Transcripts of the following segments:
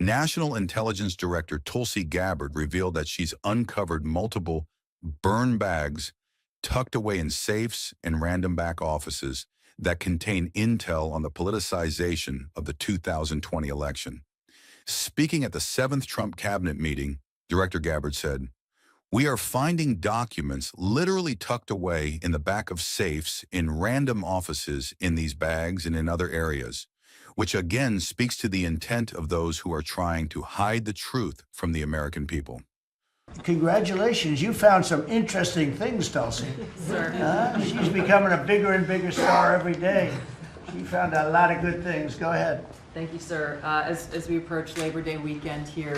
National Intelligence Director Tulsi Gabbard revealed that she's uncovered multiple burn bags tucked away in safes and random back offices that contain intel on the politicization of the 2020 election. Speaking at the 7th Trump cabinet meeting, Director Gabbard said, "We are finding documents literally tucked away in the back of safes in random offices in these bags and in other areas, which again speaks to the intent of those who are trying to hide the truth from the American people." Congratulations, you found some interesting things, Tulsi. She's becoming a bigger and bigger star every day. She found a lot of good things. Go ahead. Thank you, sir. As we approach Labor Day weekend here,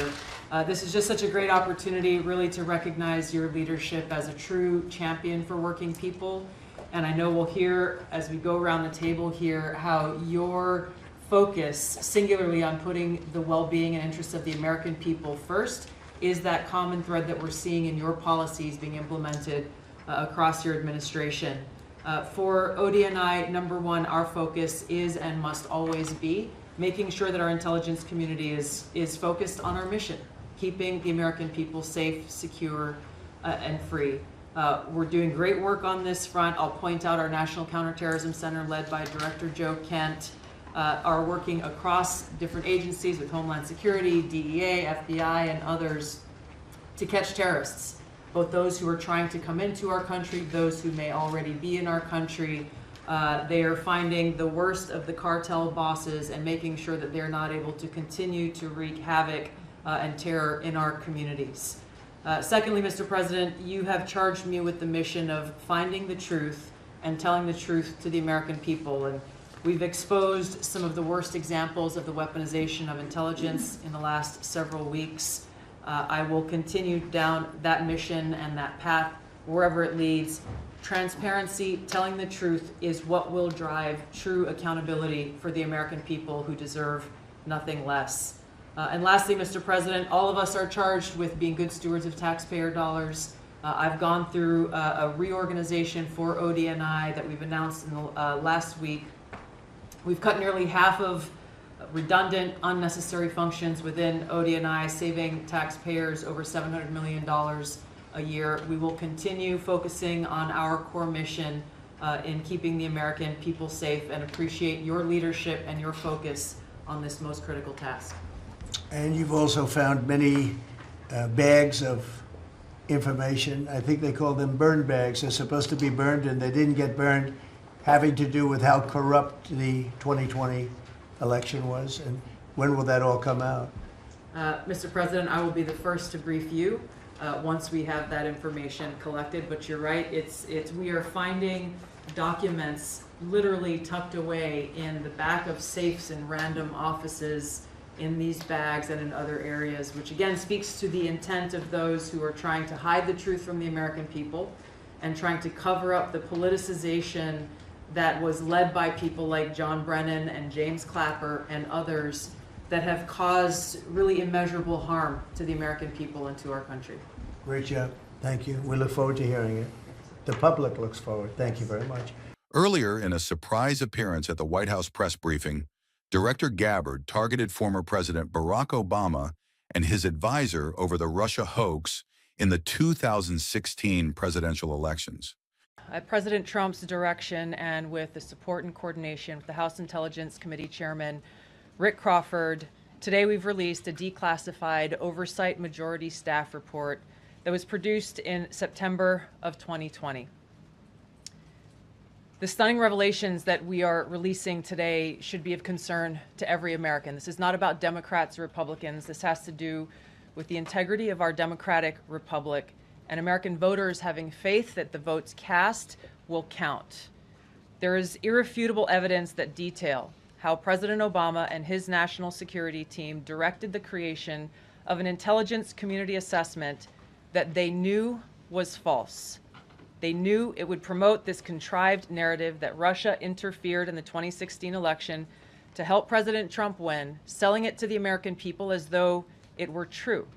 this is just such a great opportunity really to recognize your leadership as a true champion for working people. And I know we'll hear as we go around the table here how your focus singularly on putting the well-being and interests of the American people first is that common thread that we're seeing in your policies being implemented across your administration. For ODNI, number one, our focus is and must always be making sure that our intelligence community is focused on our mission, keeping the American people safe, secure, and free. We're doing great work on this front. I'll point out our National Counterterrorism Center, led by Director Joe Kent, are working across different agencies with Homeland Security, DEA, FBI, and others to catch terrorists, both those who are trying to come into our country, those who may already be in our country. They are finding the worst of the cartel bosses and making sure that they're not able to continue to wreak havoc and terror in our communities. Secondly, Mr. President, you have charged me with the mission of finding the truth and telling the truth to the American people. And we've exposed some of the worst examples of the weaponization of intelligence in the last several weeks. I will continue down that mission and that path wherever it leads. Transparency, telling the truth, is what will drive true accountability for the American people who deserve nothing less. And lastly, Mr. President, all of us are charged with being good stewards of taxpayer dollars. I've gone through a reorganization for ODNI that we've announced in the last week. We've cut nearly half of redundant, unnecessary functions within ODNI, saving taxpayers over $700 million a year. We will continue focusing on our core mission in keeping the American people safe, and appreciate your leadership and your focus on this most critical task. And you've also found many bags of information. I think they call them burn bags. They're supposed to be burned and they didn't get burned, having to do with how corrupt the 2020 election was. And when will that all come out? Mr. President, I will be the first to brief you once we have that information collected. But you're right, we are finding documents literally tucked away in the back of safes in random offices, in these bags and in other areas, which again speaks to the intent of those who are trying to hide the truth from the American people and trying to cover up the politicization that was led by people like John Brennan and James Clapper and others that have caused really immeasurable harm to the American people and to our country. Great job. Thank you. We look forward to hearing it. The public looks forward. Thank you very much. Earlier, in a surprise appearance at the White House press briefing, Director Gabbard targeted former President Barack Obama and his advisor over the Russia hoax in the 2016 presidential elections. At President Trump's direction and with the support and coordination with the House Intelligence Committee Chairman Rick Crawford, today we've released a declassified oversight majority staff report that was produced in September of 2020. The stunning revelations that we are releasing today should be of concern to every American. This is not about Democrats or Republicans. This has to do with the integrity of our democratic republic and American voters having faith that the votes cast will count. There is irrefutable evidence that detail how President Obama and his national security team directed the creation of an intelligence community assessment that they knew was false. They knew it would promote this contrived narrative that Russia interfered in the 2016 election to help President Trump win, selling it to the American people as though it were true.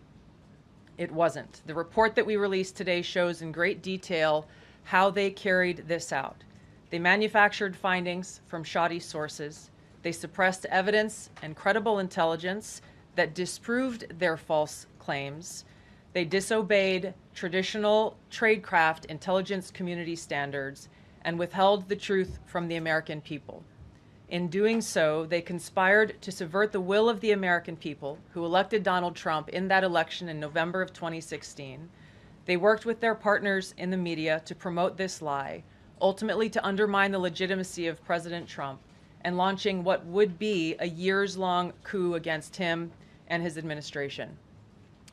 It wasn't. The report that we released today shows in great detail how they carried this out. They manufactured findings from shoddy sources. They suppressed evidence and credible intelligence that disproved their false claims. They disobeyed traditional tradecraft intelligence community standards and withheld the truth from the American people. In doing so, they conspired to subvert the will of the American people who elected Donald Trump in that election in November of 2016. They worked with their partners in the media to promote this lie, ultimately to undermine the legitimacy of President Trump and launching what would be a years-long coup against him and his administration.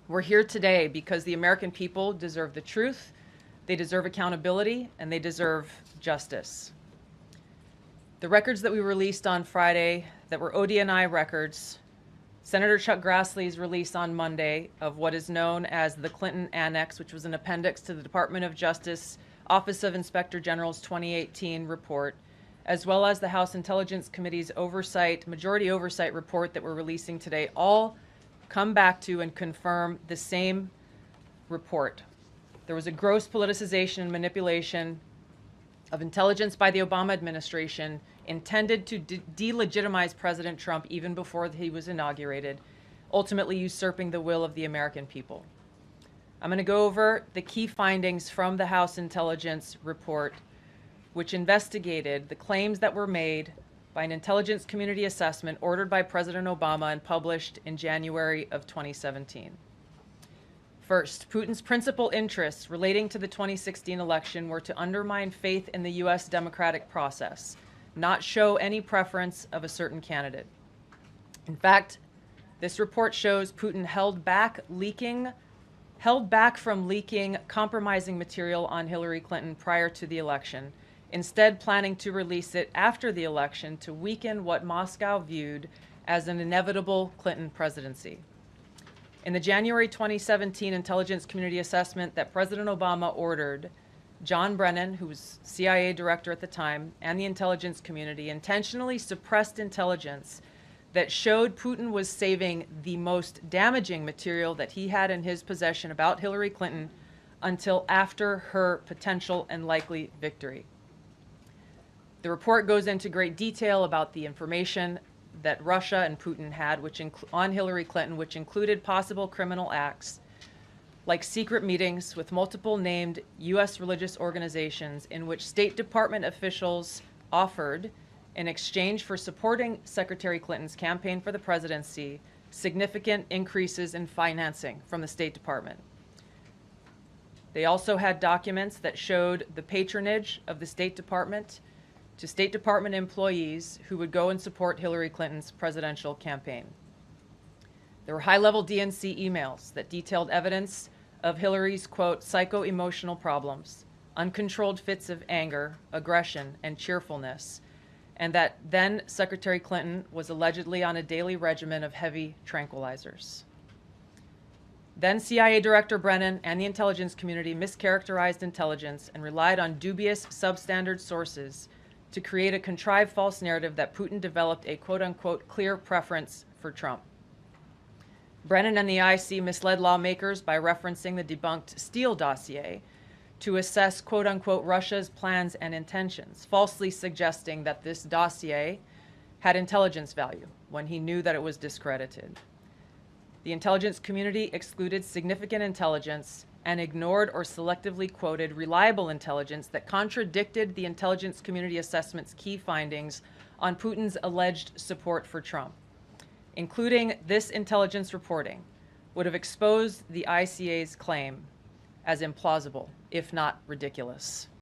We're here today because the American people deserve the truth, they deserve accountability, and they deserve justice. The records that we released on Friday that were ODNI records, Senator Chuck Grassley's release on Monday of what is known as the Clinton Annex, which was an appendix to the Department of Justice Office of Inspector General's 2018 report, as well as the House Intelligence Committee's majority oversight report that we're releasing today, all come back to and confirm the same report. There was a gross politicization and manipulation of intelligence by the Obama administration intended to delegitimize President Trump even before he was inaugurated, ultimately usurping the will of the American people. I'm going to go over the key findings from the House Intelligence report, which investigated the claims that were made by an intelligence community assessment ordered by President Obama and published in January of 2017. First, Putin's principal interests relating to the 2016 election were to undermine faith in the U.S. democratic process, not show any preference of a certain candidate. In fact, this report shows Putin held back from leaking compromising material on Hillary Clinton prior to the election, instead planning to release it after the election to weaken what Moscow viewed as an inevitable Clinton presidency. In the January 2017 intelligence community assessment that President Obama ordered, John Brennan, who was CIA director at the time, and the intelligence community intentionally suppressed intelligence that showed Putin was saving the most damaging material that he had in his possession about Hillary Clinton until after her potential and likely victory. The report goes into great detail about the information that Russia and Putin had on Hillary Clinton, which included possible criminal acts like secret meetings with multiple named U.S. religious organizations in which State Department officials offered, in exchange for supporting Secretary Clinton's campaign for the presidency, significant increases in financing from the State Department. They also had documents that showed the patronage of the State Department to State Department employees who would go and support Hillary Clinton's presidential campaign. There were high-level DNC emails that detailed evidence of Hillary's, quote, psycho-emotional problems, uncontrolled fits of anger, aggression, and cheerfulness, and that then Secretary Clinton was allegedly on a daily regimen of heavy tranquilizers. Then CIA Director Brennan and the intelligence community mischaracterized intelligence and relied on dubious substandard sources to create a contrived false narrative that Putin developed a quote-unquote clear preference for Trump. Brennan and the IC misled lawmakers by referencing the debunked Steele dossier to assess quote-unquote Russia's plans and intentions, falsely suggesting that this dossier had intelligence value when he knew that it was discredited. The intelligence community excluded significant intelligence and ignored or selectively quoted reliable intelligence that contradicted the intelligence community assessment's key findings on Putin's alleged support for Trump. Including this intelligence reporting would have exposed the ICA's claim as implausible, if not ridiculous.